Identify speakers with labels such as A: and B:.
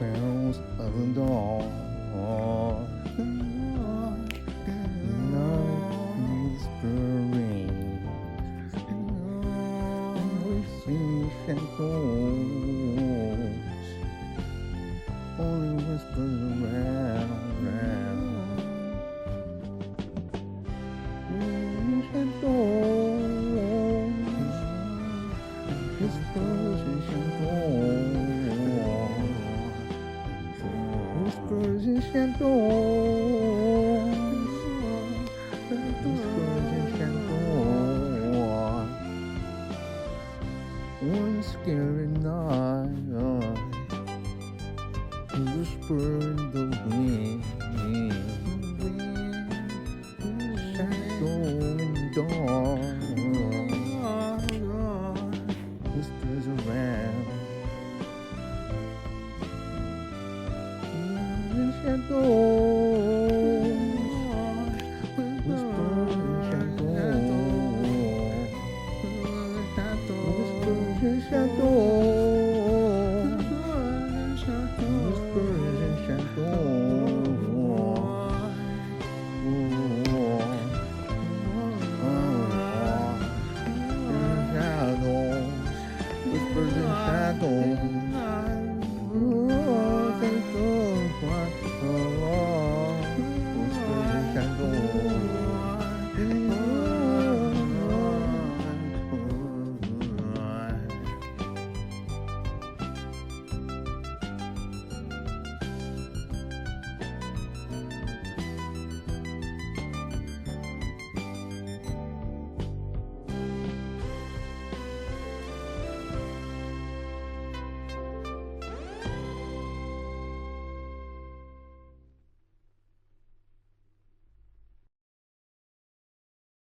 A: sounds of the dawn. Night whispering, and we see shadows, only whispers around. Shadows, whispers and shadows, whispers and shadows, whispers and shadows. One scary night, whisper in the wind, shadow and dawn, whispers around. Shadows, whispers and shadows, whispers and shadows.